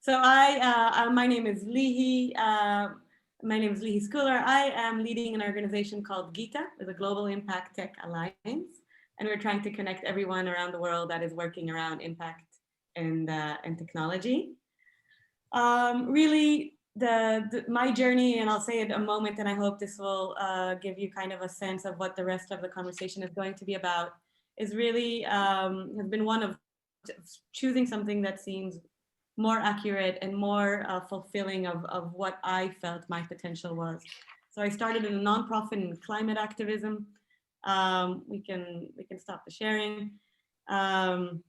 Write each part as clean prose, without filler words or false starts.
So my name is Leehe. My name is Leehe Skuler. I am leading an organization called GITA, with a Global Impact Tech Alliance, and we're trying to connect everyone around the world that is working around impact and technology. Really, my journey, and I'll say it a moment, and I hope this will give you kind of a sense of what the rest of the conversation is going to be about, is really has been one of choosing something that seems more accurate and more fulfilling of what I felt my potential was. So I started in a nonprofit in climate activism. We can stop the sharing. I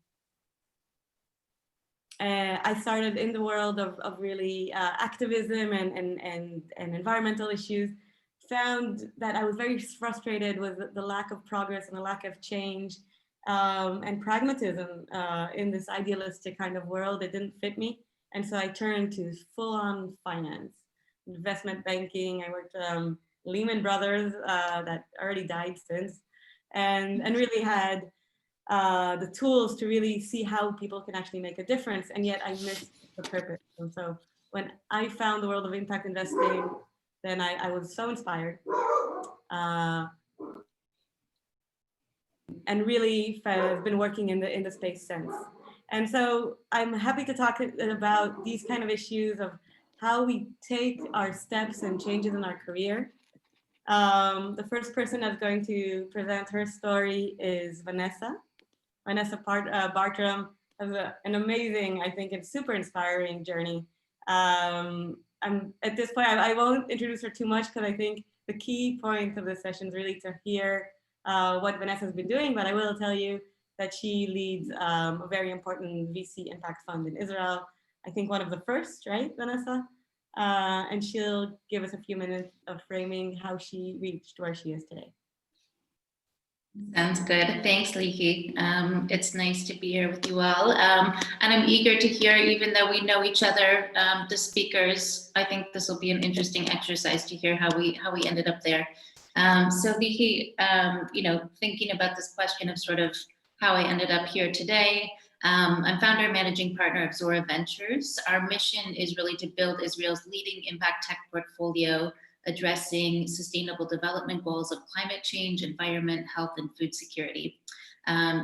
started in the world of really activism and environmental issues. Found that I was very frustrated with the lack of progress and the lack of change. And pragmatism in this idealistic kind of world, it didn't fit me. And so I turned to full-on finance, investment banking. I worked Lehman Brothers that already died since, and really had the tools to really see how people can actually make a difference. And yet I missed the purpose. And so when I found the world of impact investing, then I was so inspired. And really have been working in the space since. And so I'm happy to talk about these kind of issues of how we take our steps and changes in our career. The first person that's going to present her story is Vanessa. Vanessa Bartram has an amazing, I think, and super inspiring journey. I'm at this point, I won't introduce her too much because I think the key point of this session is really to hear what Vanessa has been doing, but I will tell you that she leads a very important VC impact fund in Israel. I think one of the first, right, Vanessa? And she'll give us a few minutes of framing how she reached where she is today. Sounds good. Thanks, Leehe. It's nice to be here with you all. And I'm eager to hear, even though we know each other, the speakers. I think this will be an interesting exercise to hear how we ended up there. So Leehe, thinking about this question of sort of how I ended up here today, I'm founder and managing partner of Zora Ventures. Our mission is really to build Israel's leading impact tech portfolio, addressing sustainable development goals of climate change, environment, health, and food security.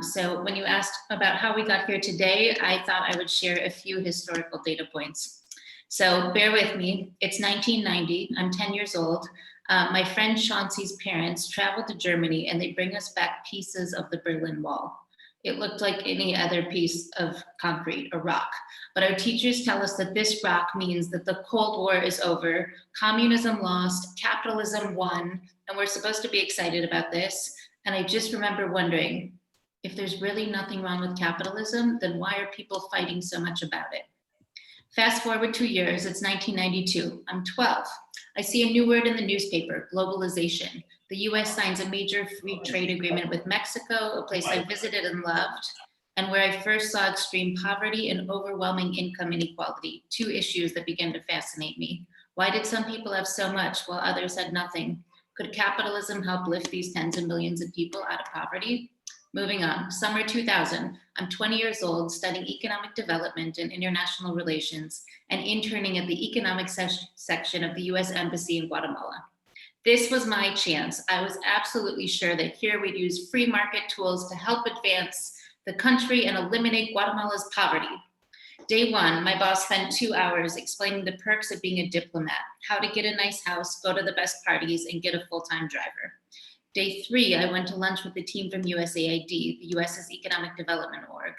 So when you asked about how we got here today, I thought I would share a few historical data points. So bear with me, it's 1990, I'm 10 years old. My friend Chauncey's parents traveled to Germany and they bring us back pieces of the Berlin Wall. It looked like any other piece of concrete or rock. But our teachers tell us that this rock means that the Cold War is over, communism lost, capitalism won, and we're supposed to be excited about this. And I just remember wondering, if there's really nothing wrong with capitalism, then why are people fighting so much about it? Fast forward 2 years, it's 1992, I'm 12. I see a new word in the newspaper, globalization. The US signs a major free trade agreement with Mexico, a place I visited and loved, and where I first saw extreme poverty and overwhelming income inequality, two issues that began to fascinate me. Why did some people have so much while others had nothing? Could capitalism help lift these tens of millions of people out of poverty? Moving on, summer 2000, I'm 20 years old, studying economic development and international relations and interning at the economic section of the US Embassy in Guatemala. This was my chance. I was absolutely sure that here we'd use free market tools to help advance the country and eliminate Guatemala's poverty. Day one, my boss spent 2 hours explaining the perks of being a diplomat, how to get a nice house, go to the best parties, and get a full-time driver. Day 3, I went to lunch with the team from USAID, the US's Economic Development Org.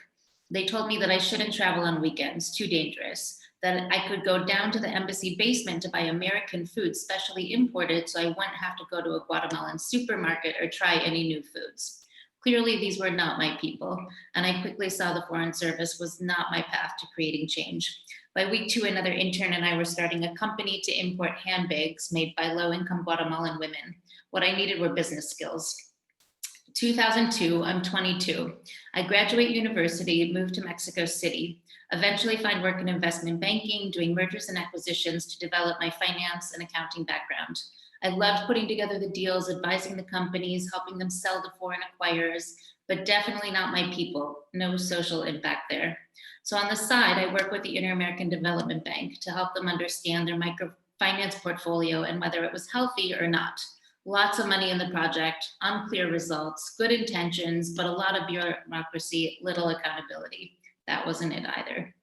They told me that I shouldn't travel on weekends, too dangerous, that I could go down to the embassy basement to buy American food, specially imported, so I wouldn't have to go to a Guatemalan supermarket or try any new foods. Clearly, these were not my people, and I quickly saw the Foreign Service was not my path to creating change. By week 2, another intern and I were starting a company to import handbags made by low-income Guatemalan women. What I needed were business skills. 2002, I'm 22. I graduate university, moved to Mexico City, eventually find work in investment banking, doing mergers and acquisitions to develop my finance and accounting background. I loved putting together the deals, advising the companies, helping them sell to foreign acquirers, but definitely not my people. No social impact there. So on the side, I work with the Inter-American Development Bank to help them understand their microfinance portfolio and whether it was healthy or not. Lots of money in the project, unclear results, good intentions, but a lot of bureaucracy, little accountability. That wasn't it either.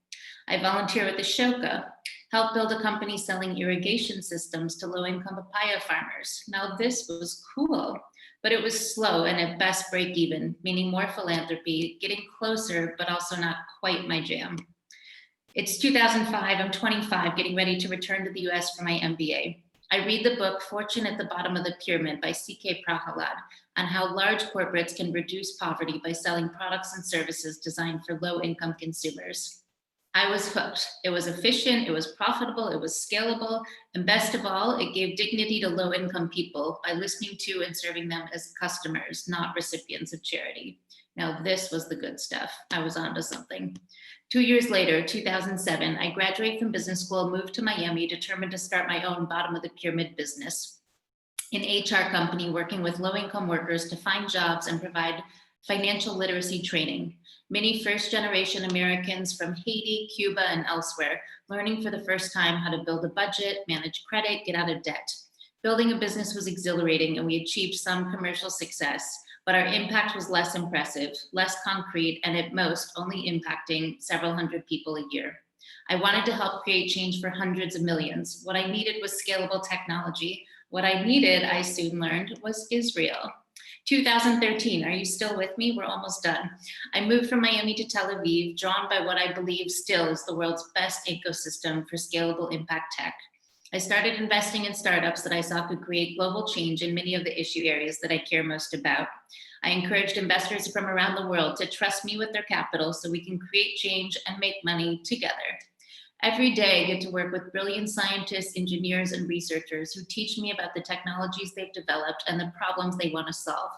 I volunteer with the Shoka, helped build a company selling irrigation systems to low-income papaya farmers. Now this was cool, but it was slow and at best break even, meaning more philanthropy, getting closer, but also not quite my jam. It's 2005, I'm 25, getting ready to return to the US for my MBA. I read the book Fortune at the Bottom of the Pyramid by C.K. Prahalad on how large corporates can reduce poverty by selling products and services designed for low-income consumers. I was hooked. It was efficient, it was profitable, it was scalable, and best of all, it gave dignity to low-income people by listening to and serving them as customers, not recipients of charity. Now, this was the good stuff. I was onto something. 2 years later, 2007, I graduated from business school, moved to Miami, determined to start my own bottom of the pyramid business, an HR company working with low-income workers to find jobs and provide financial literacy training. Many first-generation Americans from Haiti, Cuba, and elsewhere, learning for the first time how to build a budget, manage credit, get out of debt. Building a business was exhilarating, and we achieved some commercial success, but our impact was less impressive, less concrete, and at most only impacting several hundred people a year. I wanted to help create change for hundreds of millions. What I needed was scalable technology. What I needed, I soon learned, was Israel. 2013, are you still with me? We're almost done. I moved from Miami to Tel Aviv, drawn by what I believe still is the world's best ecosystem for scalable impact tech. I started investing in startups that I saw could create global change in many of the issue areas that I care most about. I encouraged investors from around the world to trust me with their capital so we can create change and make money together. Every day, I get to work with brilliant scientists, engineers, and researchers who teach me about the technologies they've developed and the problems they want to solve.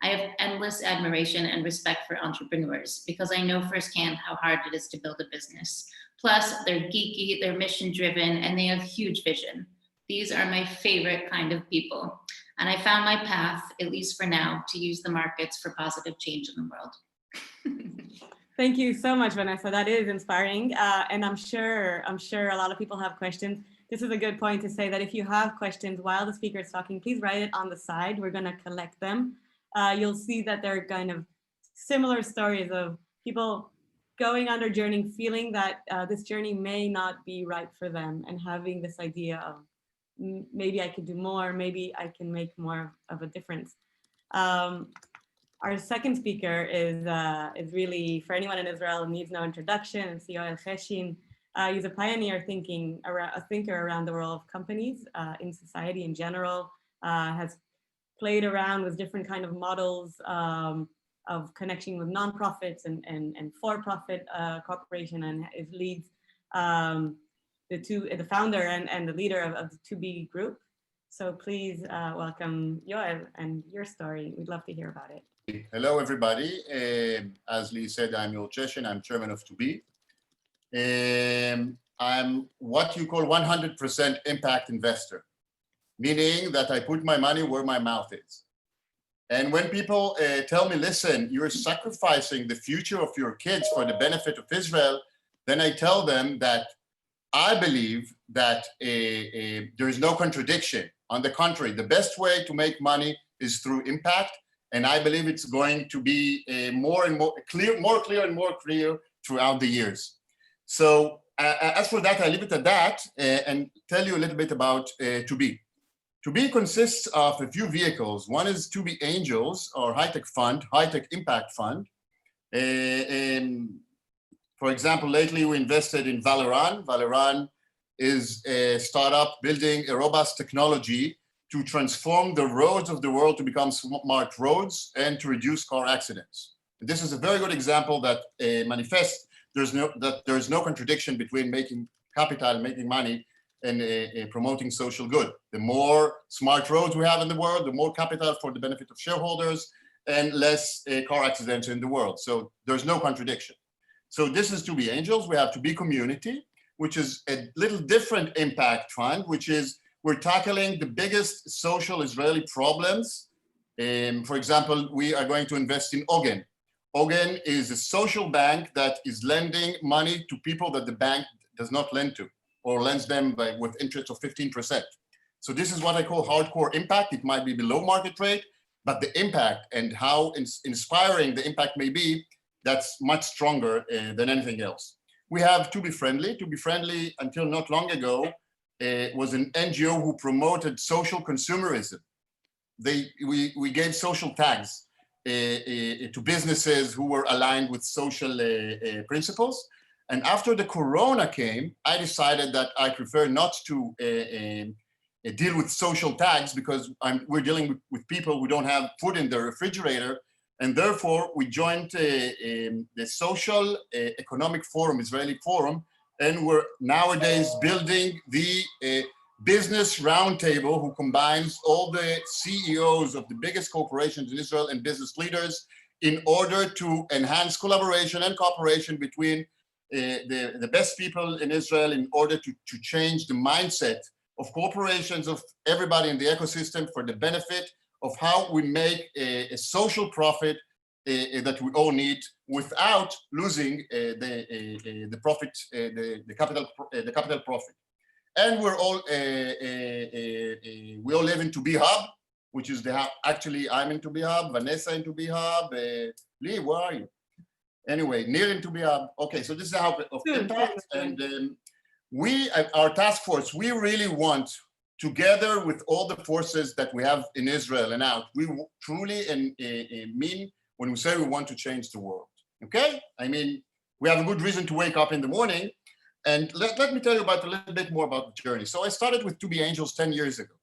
I have endless admiration and respect for entrepreneurs because I know firsthand how hard it is to build a business. Plus, they're geeky, they're mission-driven, and they have huge vision. These are my favorite kind of people. And I found my path, at least for now, to use the markets for positive change in the world. Thank you so much, Vanessa. That is inspiring. And I'm sure a lot of people have questions. This is a good point to say that if you have questions while the speaker is talking, please write it on the side. We're going to collect them. You'll see that they're kind of similar stories of people going on their journey, feeling that this journey may not be right for them, and having this idea of maybe I could do more, maybe I can make more of a difference. Our second speaker is really, for anyone in Israel, needs no introduction. It's Yoel Cheshin. He's a pioneer a thinker around the world of companies, in society in general, has played around with different kind of models of connection with nonprofits and for-profit corporation, and leads the founder and the leader of the 2B group. So please welcome Yoel and your story. We'd love to hear about it. Hello, everybody. As Leehe said, I'm Yoel Cheshin. I'm chairman of 2B. I'm what you call 100% impact investor, meaning that I put my money where my mouth is. And when people tell me, listen, you're sacrificing the future of your kids for the benefit of Israel, then I tell them that I believe that there is no contradiction. On the contrary, the best way to make money is through impact. And I believe it's going to be more clear throughout the years. So as for that, I leave it at that and tell you a little bit about 2B. 2B consists of a few vehicles. One is 2B Angels, or high-tech fund, high-tech impact fund. For example, lately we invested in Valfer. Valfer is a startup building a robust technology to transform the roads of the world to become smart roads and to reduce car accidents. This is a very good example that manifests there's no contradiction between making capital, making money, and promoting social good. The more smart roads we have in the world, the more capital for the benefit of shareholders and less car accidents in the world. So there's no contradiction. So this is 2B Angels. We have 2B Community, which is a little different impact fund, which is we're tackling the biggest social Israeli problems. For example, we are going to invest in Ogen. Ogen is a social bank that is lending money to people that the bank does not lend to, or lends them with interest of 15%. So this is what I call hardcore impact. It might be below market rate, but the impact and how inspiring the impact may be, that's much stronger than anything else. We have To Be Friendly. To Be Friendly, until not long ago, was an NGO who promoted social consumerism. We gave social tags to businesses who were aligned with social principles. And after the corona came, I decided that I prefer not to deal with social tags because we're dealing with people who don't have food in their refrigerator. And therefore, we joined the Social Economic Forum, Israeli Forum, and we're nowadays building the Business Roundtable, who combines all the CEOs of the biggest corporations in Israel and business leaders in order to enhance collaboration and cooperation between the best people in Israel in order to change the mindset of corporations, of everybody in the ecosystem for the benefit of how we make a social profit that we all need without losing the profit, the capital profit. And we're all we all live in To Be Hub, which is the hub. Actually, I'm in To Be Hub, Vanessa in To Be Hub, Leehe, where are you? Anyway, near in To Be Hub. Okay, so this is how of impact, and we, our task force, we really want, together with all the forces that we have in Israel and out, we truly mean when we say we want to change the world. Okay, I mean, we have a good reason to wake up in the morning. And let me tell you about a little bit more about the journey. So I started with To Be Angels 10 years ago.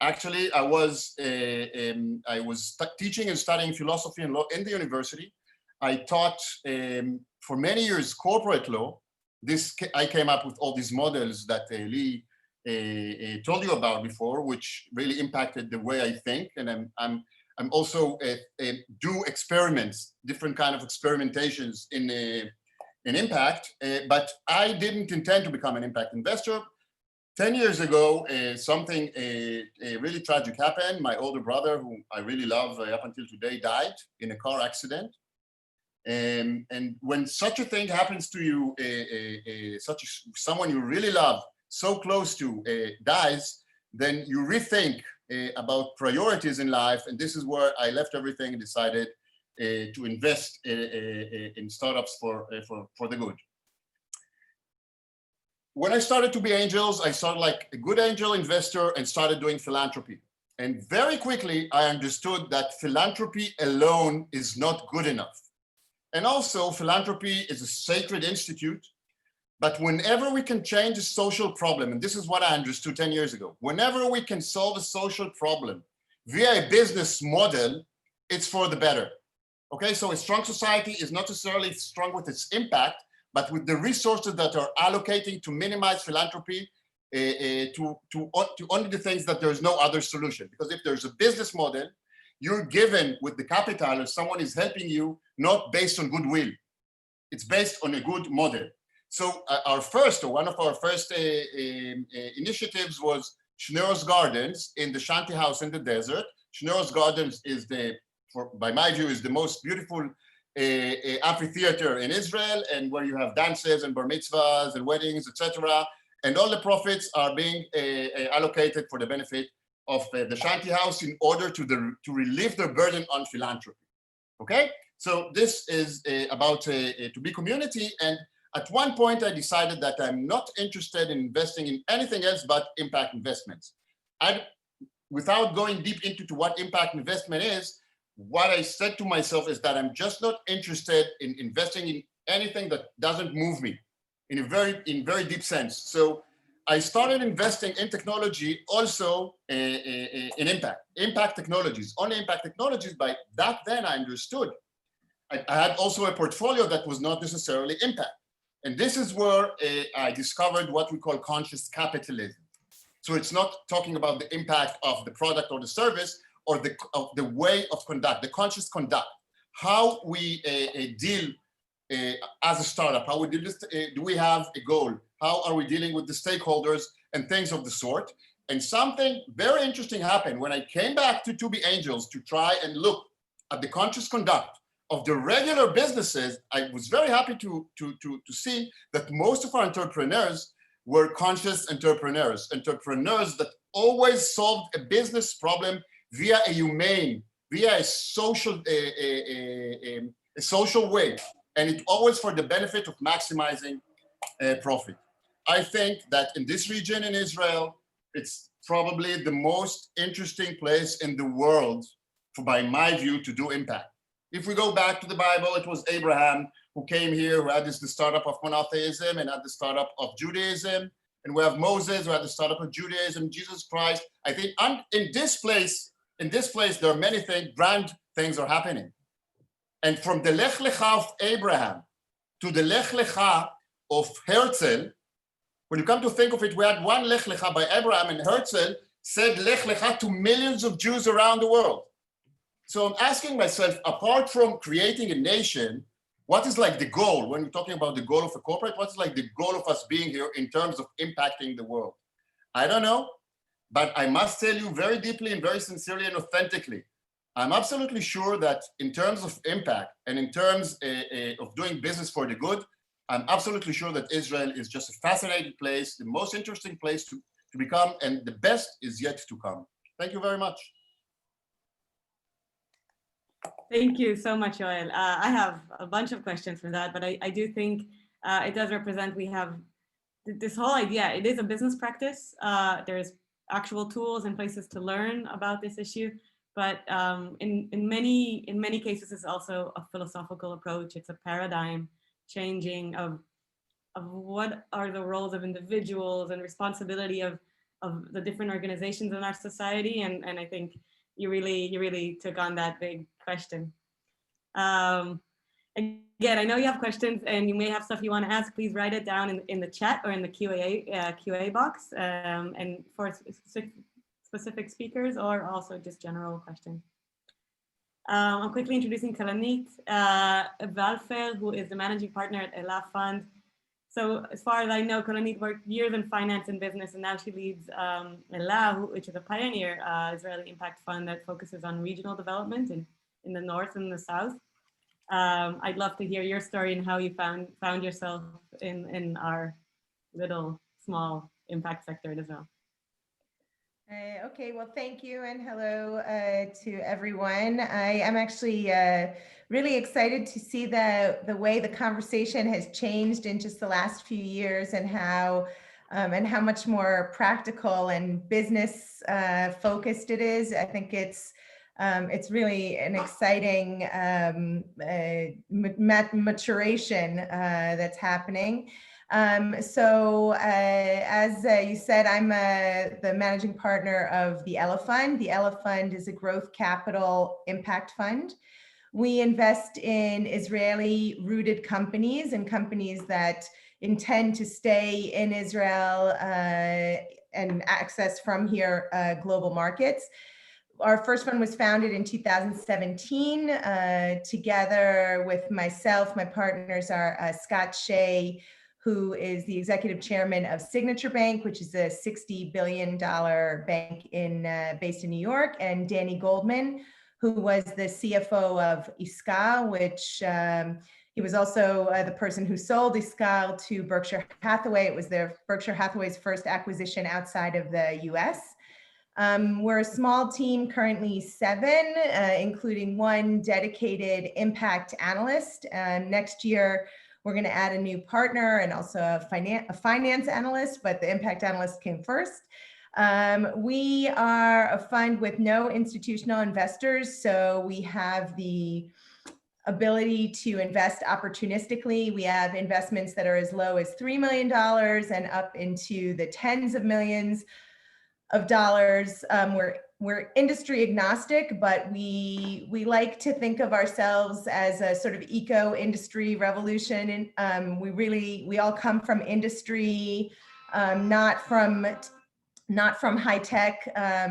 Actually, I was teaching and studying philosophy and law in the university. I taught for many years corporate law. I came up with all these models that Leehe told you about before, which really impacted the way I think. And I'm also do experiments, different kind of experimentations in impact, but I didn't intend to become an impact investor. 10 years ago, something really tragic happened. My older brother, who I really love up until today, died in a car accident. And when such a thing happens to you, someone you really love, so close to, dies, then you rethink about priorities in life. And this is where I left everything and decided to invest in startups for the good. When I started To Be Angels, I started like a good angel investor and started doing philanthropy. And very quickly, I understood that philanthropy alone is not good enough. And also, philanthropy is a sacred institute. But whenever we can change a social problem, and this is what I understood 10 years ago, whenever we can solve a social problem via a business model, it's for the better. Okay, so a strong society is not necessarily strong with its impact, but with the resources that are allocating to minimize philanthropy to only the things that there's no other solution. Because if there's a business model, you're given with the capital, or someone is helping you, not based on goodwill. It's based on a good model. So one of our first initiatives was Schneer's Gardens in the Shanty House in the desert. Schneer's Gardens is by my view, is the most beautiful amphitheater in Israel, and where you have dances and bar mitzvahs and weddings, etc. And all the profits are being allocated for the benefit of the Shanty House in order to relieve the burden on philanthropy. Okay, so this is about To Be community. And at one point, I decided that I'm not interested in investing in anything else but impact investments. Without going deep into what impact investment is, what I said to myself is that I'm just not interested in investing in anything that doesn't move me in very deep sense. So I started investing in technology also in impact technologies, only impact technologies. By back then I understood. I had also a portfolio that was not necessarily impact. And this is where I discovered what we call conscious capitalism. So it's not talking about the impact of the product or the service, or the way of conduct, the conscious conduct, how we deal as a startup, how we deal this, do we have a goal? How are we dealing with the stakeholders and things of the sort? And something very interesting happened when I came back to be Angels to try and look at the conscious conduct of the regular businesses, I was very happy to see that most of our entrepreneurs were conscious entrepreneurs that always solved a business problem via a humane, via a social way, and it always for the benefit of maximizing profit. I think that in this region in Israel, it's probably the most interesting place in the world, by my view, to do impact. If we go back to the Bible, it was Abraham who came here, who had the startup of monotheism and had the startup of Judaism. And we have Moses who had the startup of Judaism, Jesus Christ. I think in this place, there are many things, grand things are happening. And from the Lech Lecha of Abraham to the Lech Lecha of Herzl, when you come to think of it, we had one Lech Lecha by Abraham, and Herzl said Lech Lecha to millions of Jews around the world. So I'm asking myself, apart from creating a nation, what is like the goal when we're talking about the goal of a corporate? What's like the goal of us being here in terms of impacting the world? I don't know, but I must tell you very deeply and very sincerely and authentically, I'm absolutely sure that in terms of impact and in terms of doing business for the good, I'm absolutely sure that Israel is just a fascinating place, the most interesting place to become, and the best is yet to come. Thank you very much. Thank you so much, Yoel. I have a bunch of questions for that, but I do think it does represent, we have this whole idea. It is a business practice. There's actual tools and places to learn about this issue, but in many cases, it's also a philosophical approach. It's a paradigm changing of what are the roles of individuals and responsibility of the different organizations in our society. And I think you really took on that big question. Again, I know you have questions and you may have stuff you want to ask. Please write it down in the chat or in the QA box, and for specific speakers or also just general questions. I'm quickly introducing Calanit, Valfer, who is the managing partner at Elah Fund. So as far as I know, Calanit worked years in finance and business, and now she leads Elah, which is a pioneer Israeli impact fund that focuses on regional development in the north and the south. I'd love to hear your story and how you found yourself in our little small impact sector in Israel. Okay, well, thank you and hello to everyone. I am actually really excited to see the way the conversation has changed in just the last few years and how much more practical and business focused it is. I think it's really an exciting maturation that's happening. So as you said, I'm the managing partner of the Elah Fund. The Elah Fund is a growth capital impact fund. We invest in Israeli rooted companies and companies that intend to stay in Israel and access from here global markets. Our first one was founded in 2017 together with myself. My partners are Scott Shea, who is the executive chairman of Signature Bank, which is a $60 billion bank based in New York, and Danny Goldman, who was the CFO of Iskal, which he was also the person who sold Iskal to Berkshire Hathaway. It was Berkshire Hathaway's first acquisition outside of the US. We're a small team, currently 7, including 1 dedicated impact analyst. Next year, we're going to add a new partner and also a finance analyst, but the impact analyst came first. We are a fund with no institutional investors, so we have the ability to invest opportunistically. We have investments that are as low as $3 million and up into the tens of millions of dollars. We're industry agnostic, but we like to think of ourselves as a sort of eco-industry revolution. And we all come from industry, not from high tech.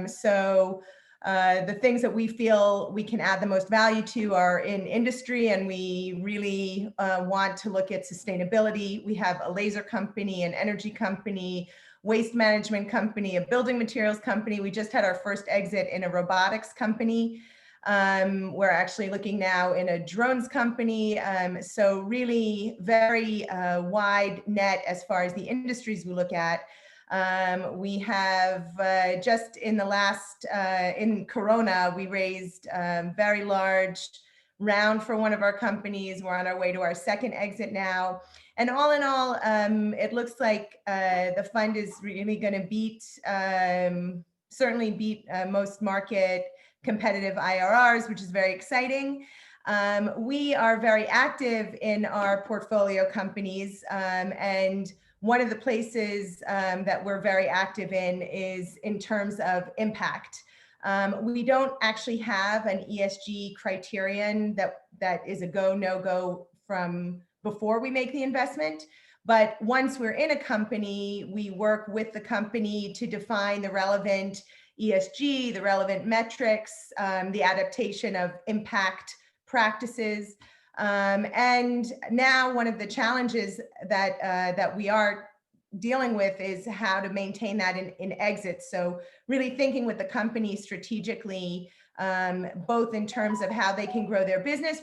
So the things that we feel we can add the most value to are in industry, and we really want to look at sustainability. We have a laser company, an energy company, waste management company, a building materials company. We just had our first exit in a robotics company. We're actually looking now in a drones company. So really very wide net as far as the industries we look at. We have just in the last, in Corona, we raised very large round for one of our companies. We're on our way to our second exit now. And all in all, it looks like the fund is really going to beat, certainly beat most market competitive IRRs, which is very exciting. We are very active in our portfolio companies, and one of the places that we're very active in is in terms of impact. We don't actually have an ESG criterion that is a go, no go from before we make the investment. But once we're in a company, we work with the company to define the relevant ESG, the relevant metrics, the adaptation of impact practices. And now one of the challenges that we are dealing with is how to maintain that in exits. So really thinking with the company strategically, both in terms of how they can grow their business,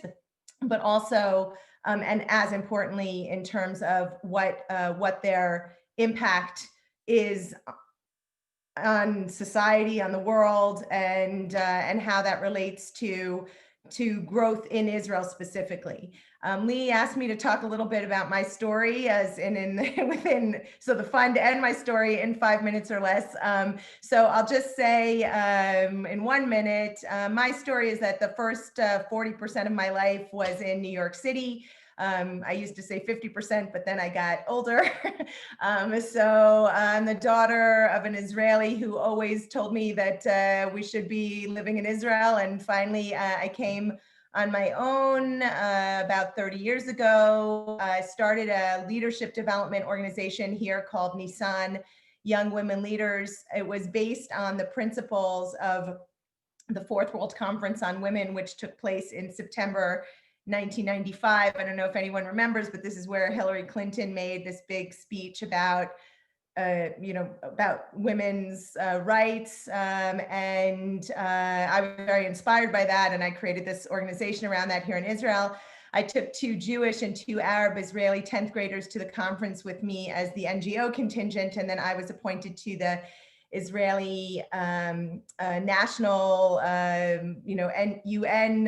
but also, and as importantly, in terms of what their impact is on society, on the world, and how that relates to growth in Israel specifically. Leehe asked me to talk a little bit about my story as within the fund and my story in 5 minutes or less. So I'll just say in 1 minute, my story is that the first 40% of my life was in New York City. I used to say 50%, but then I got older. So I'm the daughter of an Israeli who always told me that we should be living in Israel. And finally, I came on my own about 30 years ago. I started a leadership development organization here called Nissan Young Women Leaders. It was based on the principles of the Fourth World Conference on Women, which took place in September 1995. I don't know if anyone remembers, but this is where Hillary Clinton made this big speech about, about women's rights. And I was very inspired by that. And I created this organization around that here in Israel. I took 2 Jewish and 2 Arab Israeli 10th graders to the conference with me as the NGO contingent. And then I was appointed to the Israeli national, and UN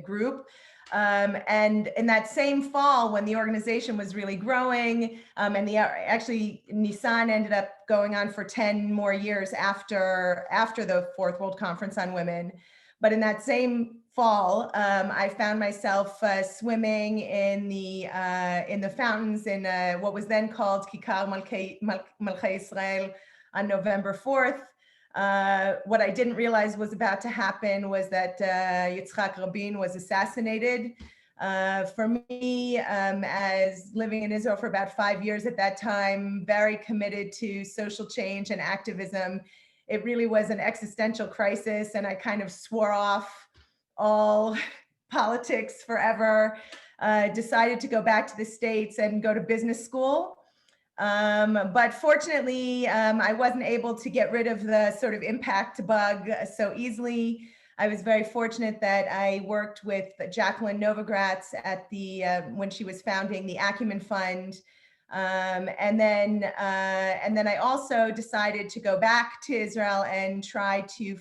group. And in that same fall, when the organization was really growing, and actually Nissan ended up going on for 10 more years after the Fourth World Conference on Women. But in that same fall, I found myself swimming in the fountains in what was then called Kikar Malchei Israel on November 4th. What I didn't realize was about to happen was that Yitzhak Rabin was assassinated. For me, as living in Israel for about 5 years at that time, very committed to social change and activism, it really was an existential crisis, and I kind of swore off all politics forever, decided to go back to the States and go to business school. But fortunately, I wasn't able to get rid of the sort of impact bug so easily. I was very fortunate that I worked with Jacqueline Novogratz at when she was founding the Acumen Fund. And then I also decided to go back to Israel and try to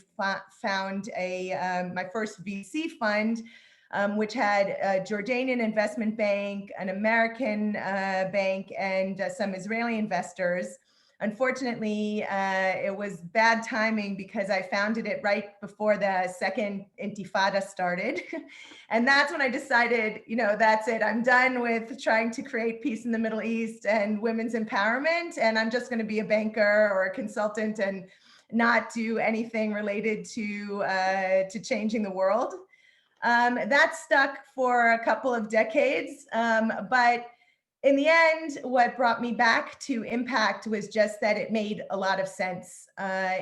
found my first VC fund, which had a Jordanian investment bank, an American bank, and some Israeli investors. Unfortunately, it was bad timing because I founded it right before the second Intifada started. And that's when I decided, that's it. I'm done with trying to create peace in the Middle East and women's empowerment. And I'm just going to be a banker or a consultant and not do anything related to changing the world. That stuck for a couple of decades, but in the end, what brought me back to impact was just that it made a lot of sense.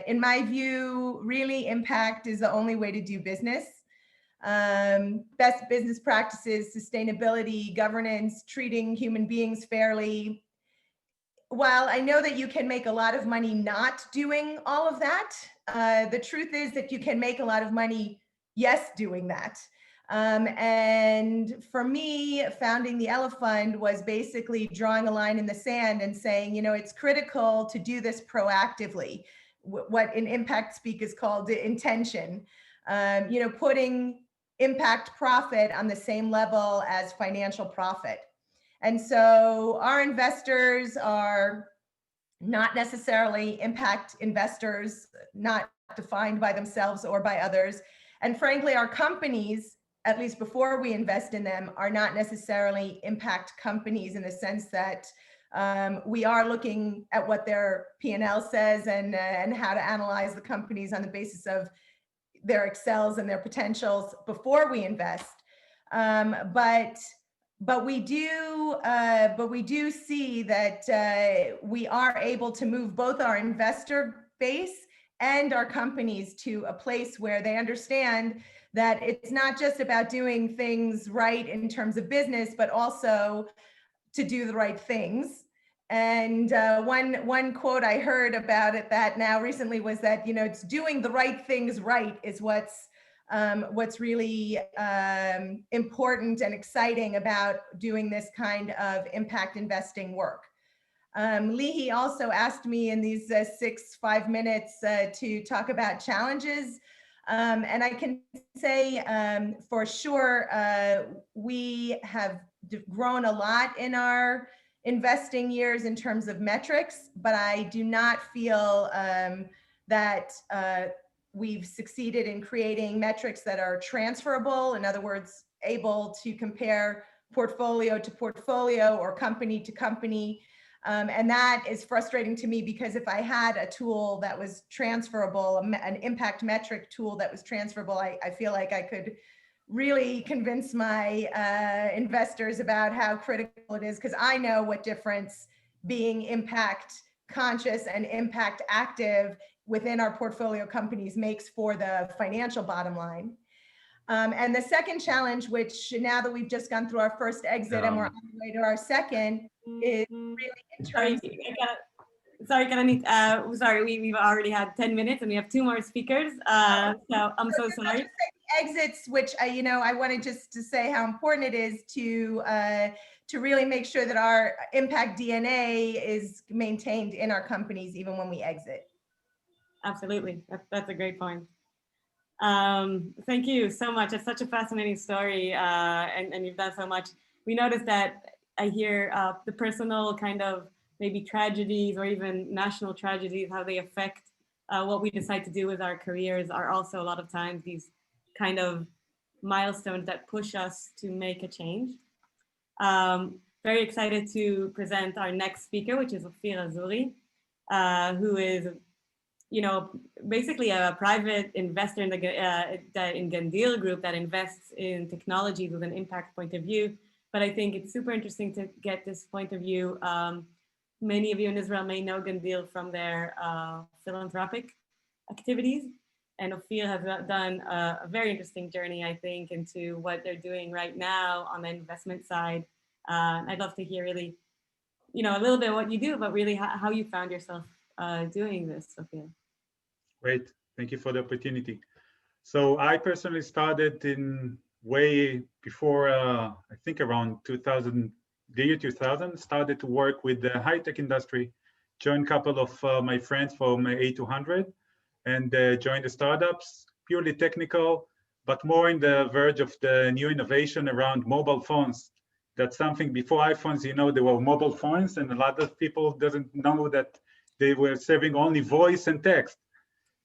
In my view, really impact is the only way to do business. Best business practices, sustainability, governance, treating human beings fairly. while I know that you can make a lot of money not doing all of that, the truth is that you can make a lot of money, yes, doing that. And for me, founding the Elah Fund was basically drawing a line in the sand and saying, it's critical to do this proactively, what in impact speak is called intention, putting impact profit on the same level as financial profit. And so our investors are not necessarily impact investors, not defined by themselves or by others. And frankly, our companies, at least before we invest in them, are not necessarily impact companies in the sense that we are looking at what their P&L says and how to analyze the companies on the basis of their excels and their potentials before we invest. But we do see that we are able to move both our investor base and our companies to a place where they understand that it's not just about doing things right in terms of business, but also to do the right things. And one quote I heard about it that now recently was that, it's doing the right things right is what's really important and exciting about doing this kind of impact investing work. Leehe also asked me in these 5 minutes to talk about challenges. And I can say for sure, we have grown a lot in our investing years in terms of metrics, but I do not feel that we've succeeded in creating metrics that are transferable. In other words, able to compare portfolio to portfolio or company to company. And that is frustrating to me because if I had a tool that was transferable, an impact metric tool that was transferable, I feel like I could really convince my investors about how critical it is, because I know what difference being impact conscious and impact active within our portfolio companies makes for the financial bottom line. And the second challenge, which now that we've just gone through our first exit and we're on the way to our second, is really in terms Sorry, Calanit. Sorry, we've already had 10 minutes and we have 2 more speakers. So I'm so sorry. Exits, which I wanted just to say how important it is to really make sure that our impact DNA is maintained in our companies even when we exit. Absolutely, that's a great point. Thank you so much. It's such a fascinating story, and you've done so much. We noticed that I hear the personal kind of maybe tragedies or even national tragedies, how they affect what we decide to do with our careers are also a lot of times these kind of milestones that push us to make a change. Very excited to present our next speaker, which is Ofir Azury, who is, basically a private investor in in Gandyr group that invests in technologies with an impact point of view. But I think it's super interesting to get this point of view. Many of you in Israel may know Gandyr from their philanthropic activities. And Ofir has done a very interesting journey, I think, into what they're doing right now on the investment side. I'd love to hear really, a little bit what you do, but really how you found yourself doing this, Ofir. Great, thank you for the opportunity. So I personally started in way before, I think around 2000, the year 2000, started to work with the high-tech industry, joined a couple of my friends from A200 and joined the startups, purely technical, but more in the verge of the new innovation around mobile phones. That's something before iPhones, there were mobile phones and a lot of people doesn't know that they were serving only voice and text.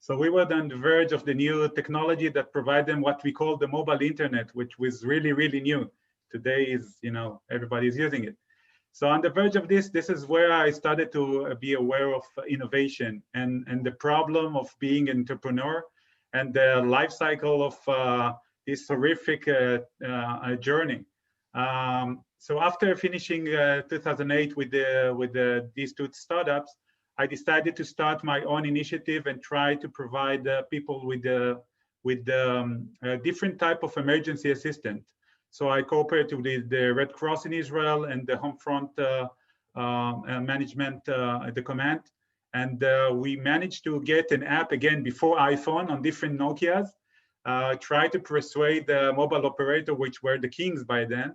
So we were on the verge of the new technology that provide them what we call the mobile internet, which was really, really new. Today is, everybody's using it. So on the verge of this is where I started to be aware of innovation and the problem of being an entrepreneur and the life cycle of this horrific journey. So after finishing 2008 with these 2 startups, I decided to start my own initiative and try to provide people with a different type of emergency assistant. So I cooperated with the Red Cross in Israel and the Homefront management at the command. And we managed to get an app again before iPhone on different Nokias, try to persuade the mobile operator, which were the kings by then,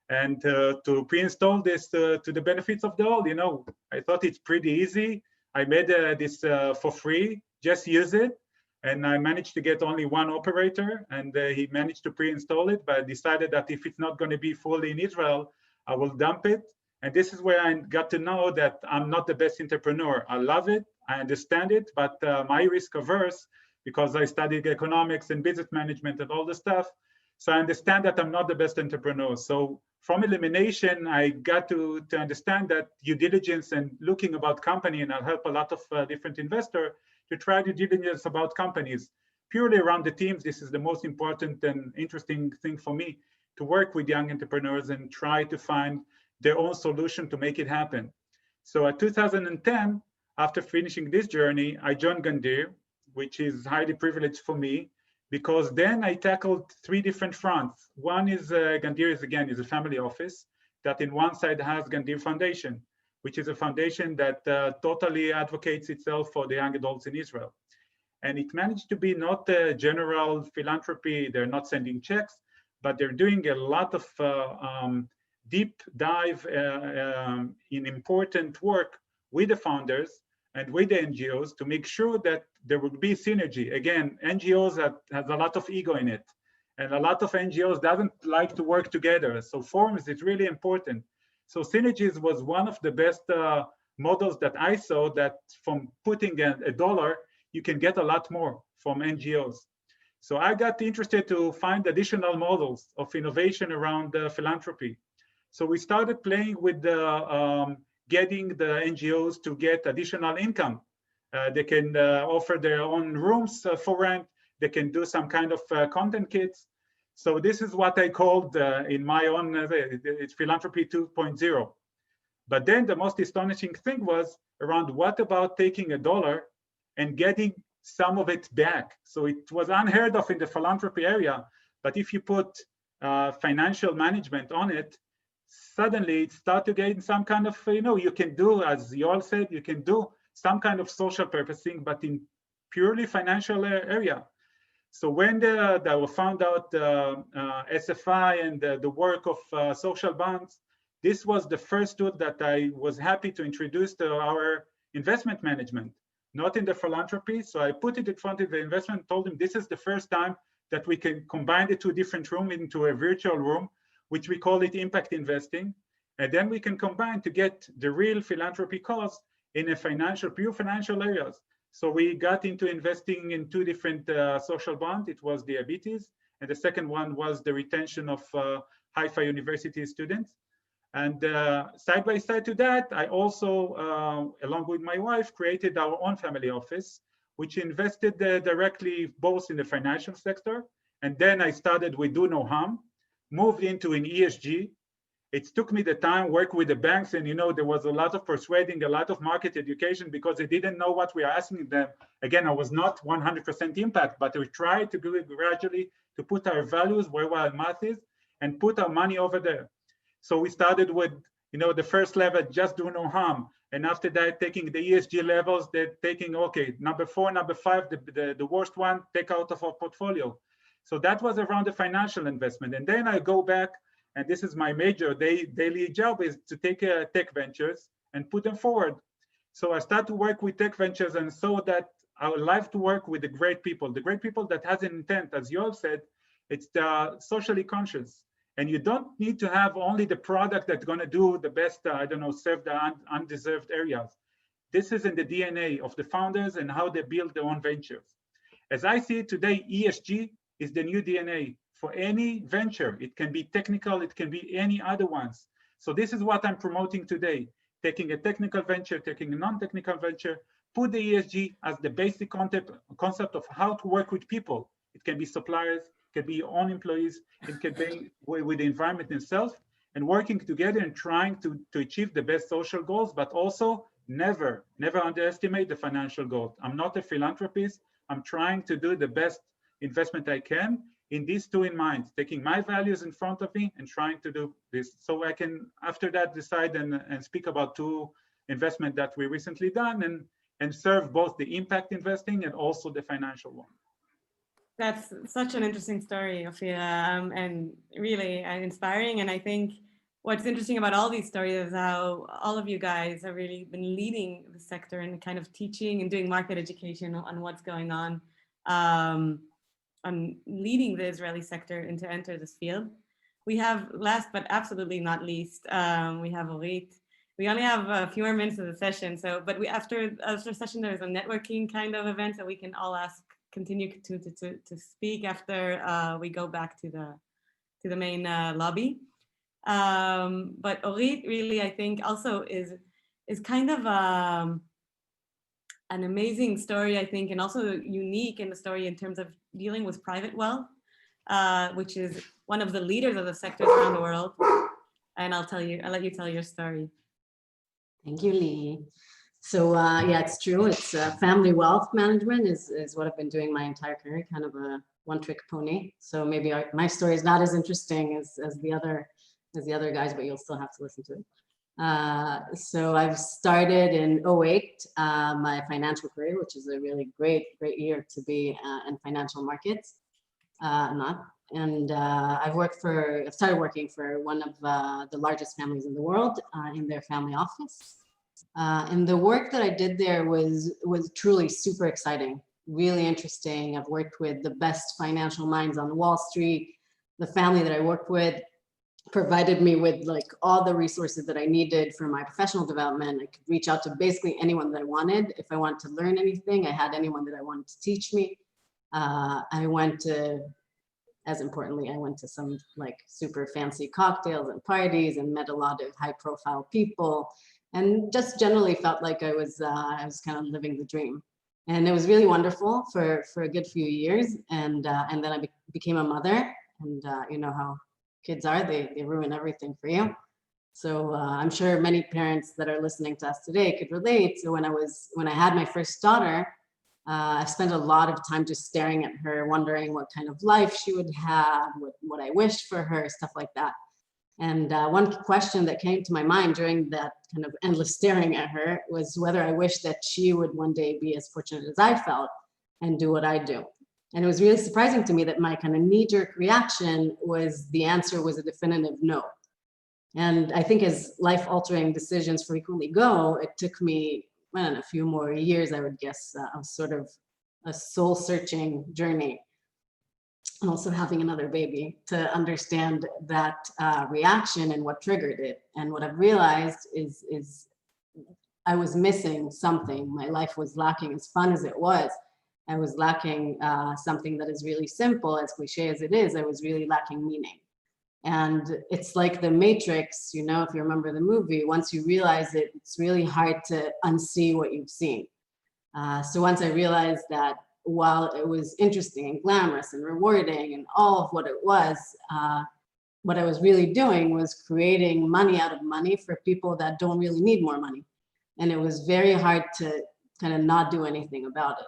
and to pre-install this to the benefits of the all. You know, I thought it's pretty easy. I made this for free, just use it. And I managed to get only one operator, and he managed to pre-install it, but I decided that if it's not going to be fully in Israel, I will dump it. And this is where I got to know that I'm not the best entrepreneur. I love it, I understand it, but my risk averse, because I studied economics and business management and all the stuff, so I understand that I'm not the best entrepreneur. So from elimination, I got to understand that due diligence and looking about company, and I'll help a lot of different investors to try due diligence about companies. Purely around the teams, this is the most important and interesting thing for me, to work with young entrepreneurs and try to find their own solution to make it happen. So at 2010, after finishing this journey, I joined Gandyr, which is highly privileged for me, because then I tackled 3 different fronts. One is Gandyr is a family office that in one side has Gandyr Foundation, which is a foundation that totally advocates itself for the young adults in Israel. And it managed to be not a general philanthropy, they're not sending checks, but they're doing a lot of deep dive in important work with the founders and with the NGOs to make sure that there would be synergy. Again, NGOs has a lot of ego in it, and a lot of NGOs doesn't like to work together. So forums is really important. So synergies was one of the best models that I saw, that from putting a dollar, you can get a lot more from NGOs. So I got interested to find additional models of innovation around philanthropy. So we started playing with getting the NGOs to get additional income. They can offer their own rooms for rent. They can do some kind of content kits. So this is what I called in my own, it's philanthropy 2.0. But then the most astonishing thing was around what about taking a dollar and getting some of it back. So it was unheard of in the philanthropy area, but if you put financial management on it, suddenly it started to gain some kind of, you can do, as Yoel said, you can do some kind of social purposing, but in purely financial area. So when they found out SFI and the work of social bonds, this was the first tool that I was happy to introduce to our investment management, not in the philanthropy. So I put it in front of the investment, told him this is the first time that we can combine the 2 different rooms into a virtual room, which we call it impact investing. And then we can combine to get the real philanthropy cause in a pure financial areas. So we got into investing in 2 different social bonds. It was diabetes, and the second one was the retention of Haifa University students. And side by side to that, I also, along with my wife, created our own family office, which invested directly both in the financial sector. And then I started with Do No Harm, moved into an ESG. It took me the time, work with the banks, and there was a lot of persuading, a lot of market education, because they didn't know what we are asking them. Again, I was not 100% impact, but we tried to do it gradually to put our values where our mouth is and put our money over there. So we started with, the first level, just do no harm. And after that, taking the ESG levels, they're taking, okay, number 4, number 5, the worst one, take out of our portfolio. So that was around the financial investment. And then I go back, and this is my major daily job, is to take tech ventures and put them forward. So I start to work with tech ventures, and so that I would like to work with the great people that has an intent, as Yoel said, it's the socially conscious. And you don't need to have only the product that's going to do the best, serve the undeserved areas. This is in the DNA of the founders and how they build their own ventures. As I see it today, ESG is the new DNA for any venture. It can be technical, it can be any other ones. So this is what I'm promoting today, taking a technical venture, taking a non-technical venture, put the ESG as the basic concept of how to work with people. It can be suppliers, it can be your own employees, it can be with the environment itself, and working together and trying to achieve the best social goals, but also never underestimate the financial goals. I'm not a philanthropist. I'm trying to do the best investment I can in these two in mind, taking my values in front of me and trying to do this. So I can, after that, decide and speak about two investments that we recently done and serve both the impact investing and also the financial one. That's such an interesting story, Ofir, and really inspiring. And I think what's interesting about all these stories is how all of you guys have really been leading the sector and kind of teaching and doing market education on what's going on leading the Israeli sector to enter this field. We have, last but absolutely not least, we have Orit. We only have a few more minutes of the session, so after the session there's a networking kind of event that we can all continue to speak after we go back to the main lobby. But Orit really, I think, also is kind of an amazing story, I think, and also unique in the story in terms of dealing with private wealth, which is one of the leaders of the sectors around the world. And I'll let you tell your story. Thank you, Leehe. So yeah, it's true. It's family wealth management is what I've been doing my entire career, kind of a one-trick pony. So maybe my story is not as interesting as the other guys, but you'll still have to listen to it. So I've started in 2008 my financial career, which is a really great year to be in financial markets. And I've started working for one of the largest families in the world in their family office. And the work that I did there was truly super exciting, really interesting. I've worked with the best financial minds on Wall Street. The family that I worked with provided me with like all the resources that I needed for my professional development. I could reach out to basically anyone that I wanted. If I wanted to learn anything, I had anyone that I wanted to teach me. As importantly, I went to some like super fancy cocktails and parties and met a lot of high profile people and just generally felt like I was kind of living the dream. And it was really wonderful for a good few years. And then I became a mother, and you know how kids are, they ruin everything for you. So I'm sure many parents that are listening to us today could relate. So when I had my first daughter, I spent a lot of time just staring at her, wondering what kind of life she would have, what I wished for her, stuff like that. And one question that came to my mind during that kind of endless staring at her was whether I wished that she would one day be as fortunate as I felt and do what I do. And it was really surprising to me that my kind of knee-jerk reaction was the answer was a definitive no. And I think as life-altering decisions frequently go, it took me, I don't know, a few more years, I would guess, of sort of a soul-searching journey. And also having another baby to understand that reaction and what triggered it. And what I've realized is I was missing something. My life was lacking, as fun as it was. I was lacking something that is really simple, as cliche as it is. I was really lacking meaning. And it's like the Matrix, you know, if you remember the movie, once you realize it, it's really hard to unsee what you've seen. So once I realized that while it was interesting and glamorous and rewarding and all of what it was, what I was really doing was creating money out of money for people that don't really need more money. And it was very hard to kind of not do anything about it.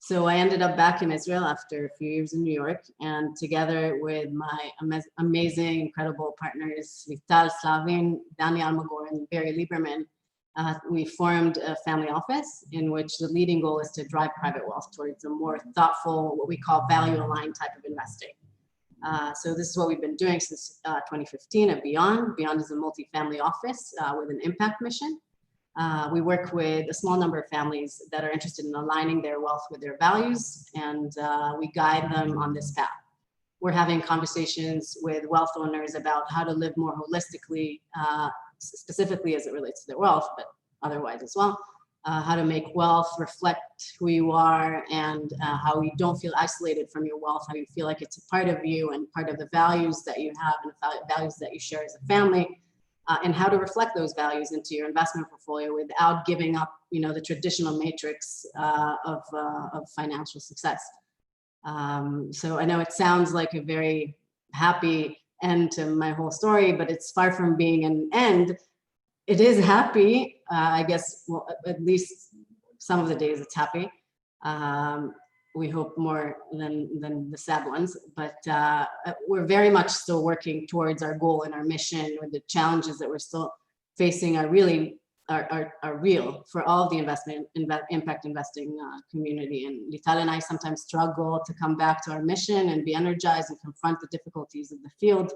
So I ended up back in Israel after a few years in New York, and together with my amazing, incredible partners, Vital Slavin, Danny Almagor, and Barry Lieberman, we formed a family office in which the leading goal is to drive private wealth towards a more thoughtful, what we call value-aligned type of investing. So this is what we've been doing since 2015 and beyond. Beyond is a multi-family office with an impact mission. We work with a small number of families that are interested in aligning their wealth with their values, and we guide them on this path. We're having conversations with wealth owners about how to live more holistically, specifically as it relates to their wealth, but otherwise as well. How to make wealth reflect who you are, and how you don't feel isolated from your wealth, how you feel like it's a part of you and part of the values that you have and the values that you share as a family. And how to reflect those values into your investment portfolio without giving up, you know, the traditional matrix of financial success. So I know it sounds like a very happy end to my whole story, but it's far from being an end. It is happy, I guess. Well, at least some of the days it's happy. we hope more than the sad ones, but we're very much still working towards our goal and our mission, with the challenges that we're still facing are really are real for all of the impact investing community. And Lital and I sometimes struggle to come back to our mission and be energized and confront the difficulties of the field.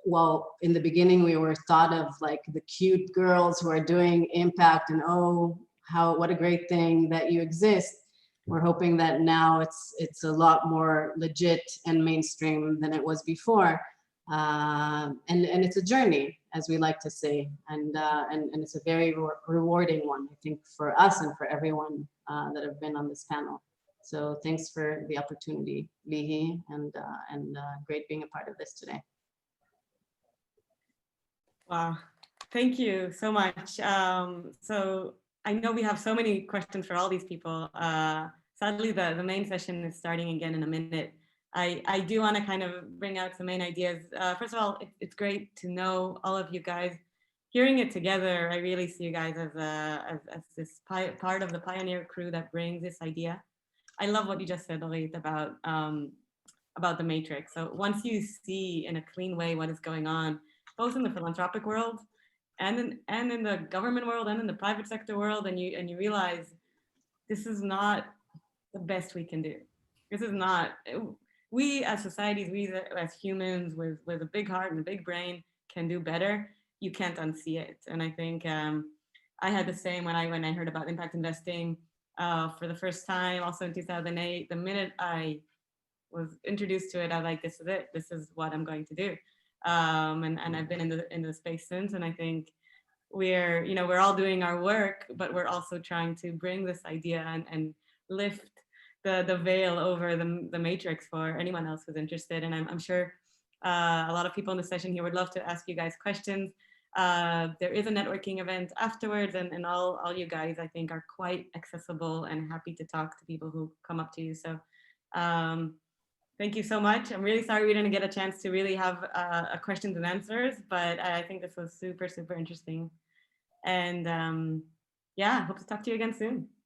Well, in the beginning, we were thought of like the cute girls who are doing impact, and oh, what a great thing that you exist. We're hoping that now it's a lot more legit and mainstream than it was before. And it's a journey, as we like to say, and it's a very rewarding one, I think, for us and for everyone that have been on this panel. So thanks for the opportunity, Leehe, and great being a part of this today. Wow, thank you so much. So I know we have so many questions for all these people. Sadly, the main session is starting again in a minute. I do want to kind of bring out some main ideas. First of all, it's great to know all of you guys. Hearing it together, I really see you guys as this part of the pioneer crew that brings this idea. I love what you just said, Orit, about the matrix. So once you see in a clean way what is going on, both in the philanthropic world and in the government world and in the private sector world, and you realize this is not the best we can do. This is not, we as societies, we as humans with a big heart and a big brain can do better. You can't unsee it. And I think I had the same when I heard about impact investing for the first time, also in 2008. The minute I was introduced to it, I was like, this is it. This is what I'm going to do. And I've been in the space since, and I think we're all doing our work, but we're also trying to bring this idea and lift the veil over the matrix for anyone else who's interested. And I'm sure a lot of people in the session here would love to ask you guys questions. There is a networking event afterwards, and all you guys, I think, are quite accessible and happy to talk to people who come up to you. So thank you so much. I'm really sorry we didn't get a chance to really have questions and answers, but I think this was super, super interesting. And yeah, hope to talk to you again soon.